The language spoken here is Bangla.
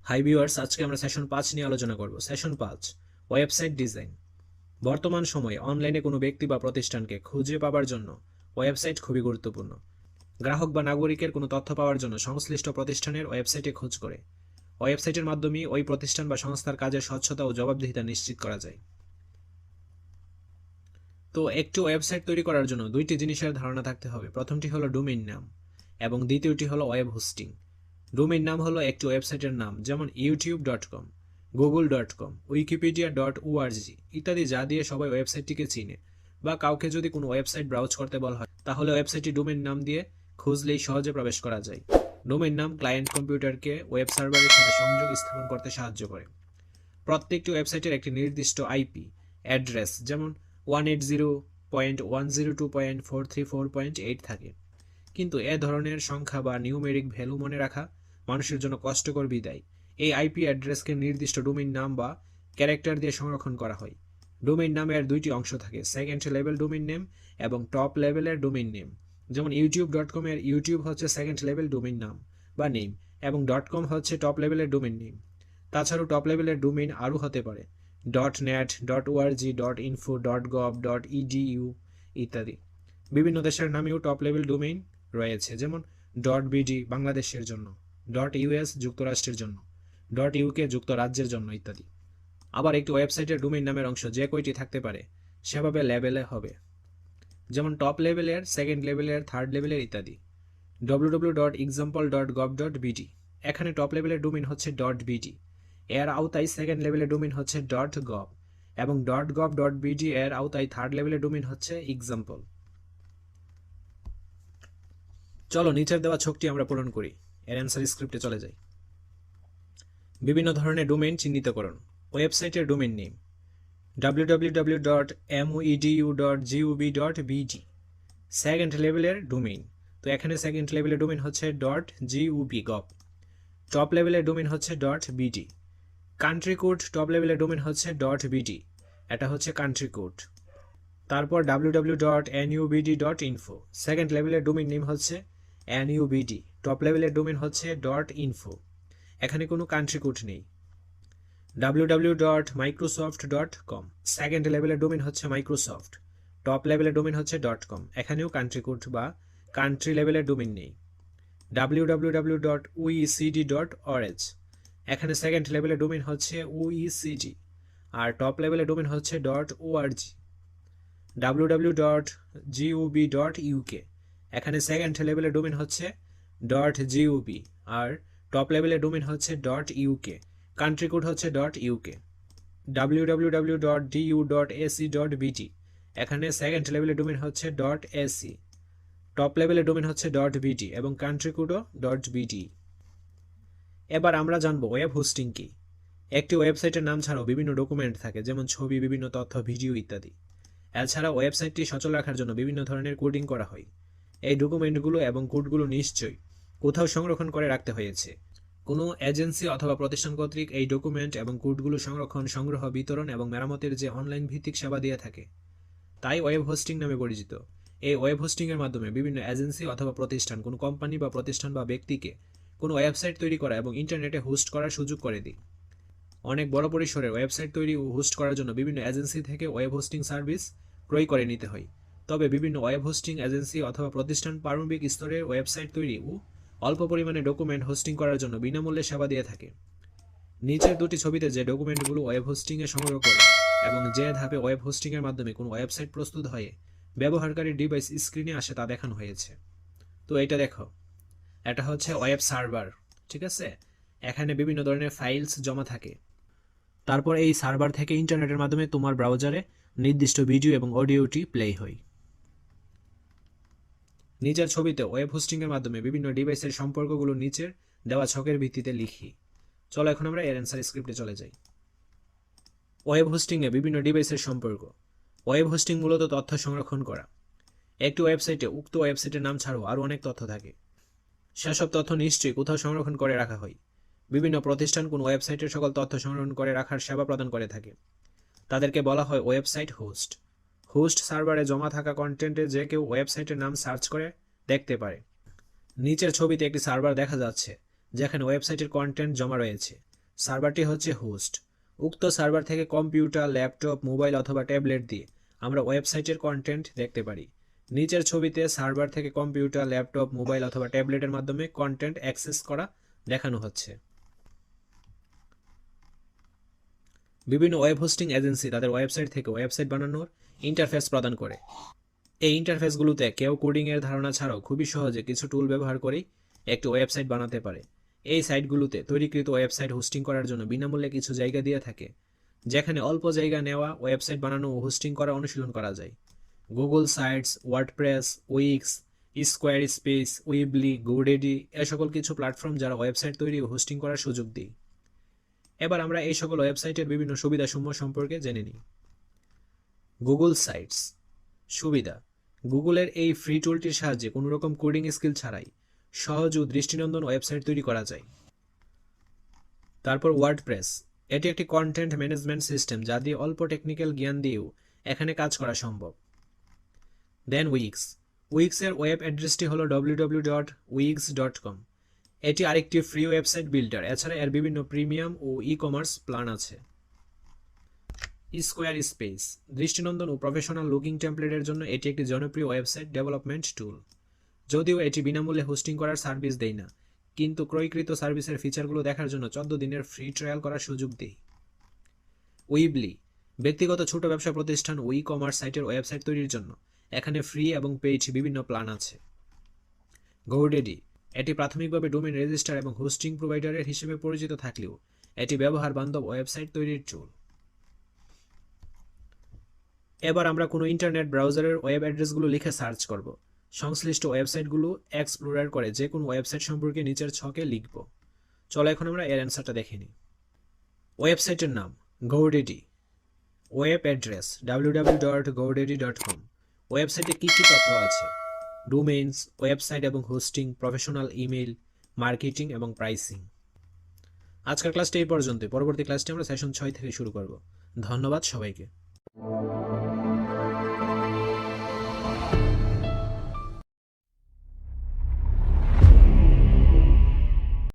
হাই ভিউয়ার্স, আজকে আমরা সেশন 5 নিয়ে আলোচনা করব। Session 5, website design. বর্তমান সময়ে অনলাইনে কোনো ব্যক্তি বা প্রতিষ্ঠানকে খুঁজে পাবার জন্য ওয়েবসাইট খুবই গুরুত্বপূর্ণ। গ্রাহক বা নাগরিকের কোনো তথ্য পাওয়ার জন্য সংশ্লিষ্ট প্রতিষ্ঠানের ওয়েবসাইটে খোঁজ করে। ওয়েবসাইটের মাধ্যমে ওই প্রতিষ্ঠান বা সংস্থার কাজের স্বচ্ছতা ও জবাবদিহিতা নিশ্চিত করা যায়। তো একটি ওয়েবসাইট তৈরি করার জন্য দুইটি জিনিসের ধারণা থাকতে হবে। প্রথমটি হলো ডোমেইন নাম এবং দ্বিতীয়টি হলো ওয়েব হোস্টিং। ডোমেইন নাম হলো একটি ওয়েবসাইটের নাম, যেমন youtube.com, google.com, wikipedia.org ইত্যাদি, যা দিয়ে সবাই ওয়েবসাইটটিকে চিনে। বা কাউকে যদি কোনো ওয়েবসাইট ব্রাউজ করতে বলা হয়, তাহলে ওয়েবসাইটটি ডোমেইন নাম দিয়ে খুঁজলেই সহজে প্রবেশ করা যায়। ডোমেইন নাম ক্লায়েন্ট কম্পিউটারকে ওয়েব সার্ভারের সাথে সংযোগ স্থাপন করতে সাহায্য করে। প্রত্যেকটি ওয়েবসাইটের একটি নির্দিষ্ট আইপি অ্যাড্রেস, যেমন 180.102.434.8 থাকে, কিন্তু এ ধরনের সংখ্যা বা নিউমেরিক ভ্যালু মনে রাখা মানুষের জন্য কষ্টকর বিদায় এই আইপি অ্যাড্রেসকে নির্দিষ্ট ডোমেইন নাম বা ক্যারেক্টার দিয়ে সংরক্ষণ করা হয়। ডোমেইন নামের দুইটি অংশ থাকে, সেকেন্ড লেভেল ডোমেইন নেম এবং টপ লেভেলের ডোমেইন নেম। যেমন youtube.com এর ইউটিউব হচ্ছে সেকেন্ড লেভেল ডোমেইন নাম বা নেম, এবং .com হচ্ছে টপ লেভেলের ডোমেইন নেম। তাছাড়াও টপ লেভেলের ডোমেইন আরও হতে পারে .net, .org, .info, .gov, .edu ইত্যাদি। বিভিন্ন দেশের নামেও টপ লেভেল ডোমেইন রয়েছে, যেমন .bd বাংলাদেশের জন্য, .us যুক্তরাষ্ট্রের জন্য, .uk যুক্তরাজ্যের জন্য ইত্যাদি। আবার একটি ওয়েবসাইটের ডোমেইন নামের অংশ যে কয়টি থাকতে পারে সেভাবে লেভেলে হবে, যেমন টপ লেভেলের, সেকেন্ড লেভেলের, থার্ড লেভেলের ইত্যাদি। www.example.gov.bd এখানে টপ লেভেলের ডোমেইন হচ্ছে .bd, এর আওতায় সেকেন্ড লেভেলের ডোমেইন হচ্ছে .gov, এবং .gov.bd এর আওতায় থার্ড লেভেলের ডোমেইন হচ্ছে এক্সাম্পল। চলো নিচের দেওয়া ছকটি আমরা পূরণ করি। এর অ্যান্সার স্ক্রিপ্টে চলে যাই। বিভিন্ন ধরনের ডোমেইন চিহ্নিতকরণ। ওয়েবসাইটের ডোমেইন নেম www.moedu.gov.bd সেকেন্ড লেভেলের ডোমেইন, তো এখানে সেকেন্ড লেভেলের ডোমেইন হচ্ছে .gov। টপ লেভেলের ডোমেইন হচ্ছে .bd। কান্ট্রি কোড টপ লেভেলের ডোমেইন হচ্ছে .bd, এটা হচ্ছে কান্ট্রি কোড। তারপর www.nubd.info সেকেন্ড লেভেলের ডোমেইন নেম হচ্ছে NUBD, টপ লেভেলের ডোমেইন হচ্ছে .info, এখানে কোনো কান্ট্রি কোড নেই। www.microsoft.com সেকেন্ড লেভেলের ডোমেইন হচ্ছে মাইক্রোসফট, টপ লেভেলের ডোমেইন হচ্ছে .com, এখানেও কান্ট্রি কোড বা কান্ট্রি লেভেলের ডোমেইন নেই। www.oecd.org এখানে সেকেন্ড লেভেলের ডোমেইন হচ্ছে OECD, আর টপ লেভেলের ডোমেইন হচ্ছে .org। www.gov.uk এখানে সেকেন্ড লেভেলের ডোমেইন হচ্ছে .gov, আর টপ লেভেলের ডোমেইন হচ্ছে .uk, কান্ট্রি কোড হচ্ছে .uk। www.du.ac.bt এখানে সেকেন্ড লেভেলের ডোমেইন হচ্ছে .ac, টপ লেভেলের ডোমেইন হচ্ছে .bt এবং কান্ট্রি কোডও .bt। এবার আমরা জানবো ওয়েব হোস্টিং কি। একটি ওয়েবসাইটের নাম ছাড়াও বিভিন্ন ডকুমেন্ট থাকে, যেমন ছবি, বিভিন্ন তথ্য, ভিডিও ইত্যাদি। এছাড়া ওয়েবসাইটটি সচল রাখার জন্য বিভিন্ন ধরনের কোডিং করা হয়। এই ডকুমেন্টগুলো এবং কোডগুলো নিশ্চয়ই কোথাও সংরক্ষণ করে রাখতে হয়েছে। কোনো এজেন্সি অথবা প্রতিষ্ঠান কর্তৃক এই ডকুমেন্ট এবং কোডগুলো সংরক্ষণ, সংগ্রহ, বিতরণ এবং মেরামতের যে অনলাইন ভিত্তিক সেবা দিয়ে থাকে, তাই ওয়েব হোস্টিং নামে পরিচিত। এই ওয়েব হোস্টিং এর মাধ্যমে বিভিন্ন এজেন্সি অথবা প্রতিষ্ঠান কোনো কোম্পানি বা প্রতিষ্ঠান বা ব্যক্তিকে কোনো ওয়েবসাইট তৈরি করা এবং ইন্টারনেটে হোস্ট করার সুযোগ করে দিই। অনেক বড় পরিসরের ওয়েবসাইট তৈরি ও হোস্ট করার জন্য বিভিন্ন এজেন্সি থেকে ওয়েব হোস্টিং সার্ভিস ক্রয় করে নিতে হয়। তবে বিভিন্ন ওয়েব হোস্টিং এজেন্সি অথবা প্রতিষ্ঠান প্রারম্ভিক স্তরের ওয়েবসাইট তৈরি ও অল্প পরিমাণে ডকুমেন্ট হোস্টিং করার জন্য বিনামূল্যে সেবা দিয়ে থাকে। নিচের দুটি ছবিতে যে ডকুমেন্টগুলো ওয়েব হোস্টিংয়ে সংগ্রহ করে এবং যে ধাপে ওয়েব হোস্টিংয়ের মাধ্যমে কোনো ওয়েবসাইট প্রস্তুত হয়ে ব্যবহারকারীর ডিভাইস স্ক্রিনে আসে তা দেখানো হয়েছে। তো এটা দেখো, এটা হচ্ছে ওয়েব সার্ভার, ঠিক আছে। এখানে বিভিন্ন ধরনের ফাইলস জমা থাকে। তারপর এই সার্ভার থেকে ইন্টারনেটের মাধ্যমে তোমার ব্রাউজারে নির্দিষ্ট ভিডিও এবং অডিওটি প্লে হয়। নিচের ছবিতে ওয়েব হোস্টিংয়ের মাধ্যমে বিভিন্ন ডিভাইসের সম্পর্কগুলো নিচের দেওয়া ছকের ভিত্তিতে লিখি। চলো এখন আমরা এর অ্যান্সার স্ক্রিপ্টে চলে যাই। ওয়েব হোস্টিংয়ে বিভিন্ন ডিভাইসের সম্পর্ক। ওয়েব হোস্টিং মূলত তথ্য সংরক্ষণ করা। একটি ওয়েবসাইটে উক্ত ওয়েবসাইটের নাম ছাড়াও আরও অনেক তথ্য থাকে। সেসব তথ্য নিশ্চয়ই কোথাও সংরক্ষণ করে রাখা হয়। বিভিন্ন প্রতিষ্ঠান কোন ওয়েবসাইটের সকল তথ্য সংরক্ষণ করে রাখার সেবা প্রদান করে থাকে। তাদেরকে বলা হয় ওয়েবসাইট হোস্ট। হোস্ট সার্ভারে জমা থাকা কন্টেন্টে যে কেউ ওয়েবসাইটের নাম সার্চ করে দেখতে পারে। নিচের ছবিতে একটি সার্ভার দেখা যাচ্ছে যেখানে ওয়েবসাইটের কন্টেন্ট জমা রয়েছে। সার্ভারটি হচ্ছে হোস্ট। উক্ত সার্ভার থেকে কম্পিউটার, ল্যাপটপ, মোবাইল অথবা ট্যাবলেট দিয়ে আমরা ওয়েবসাইটের কন্টেন্ট দেখতে পারি। নিচের ছবিতে সার্ভার থেকে কম্পিউটার, ল্যাপটপ, মোবাইল অথবা ট্যাবলেটের মাধ্যমে কন্টেন্ট অ্যাক্সেস করা দেখানো হচ্ছে। বিভিন্ন ওয়েব হোস্টিং এজেন্সি তাদের ওয়েবসাইট থেকে ওয়েবসাইট বানানোর ইন্টারফেস প্রদান করে। এই ইন্টারফেসগুলোতে কেউ কোডিংয়ের ধারণা ছাড়াও খুবই সহজে কিছু টুল ব্যবহার করেই একটি ওয়েবসাইট বানাতে পারে। এই সাইটগুলোতে তৈরিকৃত ওয়েবসাইট হোস্টিং করার জন্য বিনামূল্যে কিছু জায়গা দিয়ে থাকে, যেখানে অল্প জায়গা নেওয়া ওয়েবসাইট বানানো ও হোস্টিং করা অনুশীলন করা যায়। Google Sites, WordPress, Wix, Squarespace, Weebly, GoDaddy এ সকল কিছু প্ল্যাটফর্ম যারা ওয়েবসাইট তৈরি ও হোস্টিং করার সুযোগ দেয়। এবার আমরা এই সকল ওয়েবসাইটের বিভিন্ন সুবিধাসমূহ সম্পর্কে জেনে নিই। Google sites. সুবিধা: গুগলের এই ফ্রি টুলটির সাহায্যে কোনো রকম কোডিং স্কিল ছাড়াই সহজ ও দৃষ্টিনন্দন ওয়েবসাইট তৈরি করা যায়। তারপর ওয়ার্ডপ্রেস, এটি একটি কন্টেন্ট ম্যানেজমেন্ট সিস্টেম যা দিয়ে অল্প টেকনিক্যাল জ্ঞান দিয়েও এখানে কাজ করা সম্ভব। দেন উইক্স। উইক্সের ওয়েব অ্যাড্রেসটি হলো www.wix.com। এটি আরেকটি ফ্রি ওয়েবসাইট বিল্ডার। এছাড়া এর বিভিন্ন প্রিমিয়াম ও ই কমার্স প্ল্যান আছে। স্কোয়ার স্পেস, দৃষ্টিনন্দন ও প্রফেশনাল লুকিং টেমপ্লেটের জন্য এটি একটি জনপ্রিয় ওয়েবসাইট ডেভেলপমেন্ট টুল। যদিও এটি বিনামূল্যে হোস্টিং করার সার্ভিস দেয় না, কিন্তু ক্রয়কৃত সার্ভিসের ফিচারগুলো দেখার জন্য 14 দিনের ফ্রি ট্রায়াল করার সুযোগ দেয়। উইবলি, ব্যক্তিগত ছোট ব্যবসা প্রতিষ্ঠান ও ই কমার্স সাইটের ওয়েবসাইট তৈরির জন্য এখানে ফ্রি এবং পেইড বিভিন্ন প্ল্যান আছে। গোডেডি, এটি প্রাথমিকভাবে ডোমেইন রেজিস্ট্রার এবং হোস্টিং প্রোভাইডারের হিসেবে পরিচিত থাকলেও এটি ব্যবহার বান্ধব ওয়েবসাইট তৈরির টুল। এবার আমরা কোনো ইন্টারনেট ব্রাউজারের ওয়েব অ্যাড্রেসগুলো লিখে সার্চ করব। সংশ্লিষ্ট ওয়েবসাইটগুলো এক্সপ্লোরার করে যে কোনো ওয়েবসাইট সম্পর্কে নিচের ছকে লিখব। চলো এখন আমরা এর অ্যান্সারটা দেখে নিই। ওয়েবসাইটের নাম গোডেডি। Web address www.godaddy.com। ওয়েবসাইটে কী কী তথ্য আছে: ডোমেইনস, ওয়েবসাইট এবং হোস্টিং, প্রফেশনাল ইমেল, মার্কেটিং এবং প্রাইসিং। আজকের ক্লাসটি এই পর্যন্ত। পরবর্তী ক্লাসটি আমরা সেশন 6 থেকে শুরু করব। ধন্যবাদ সবাইকে।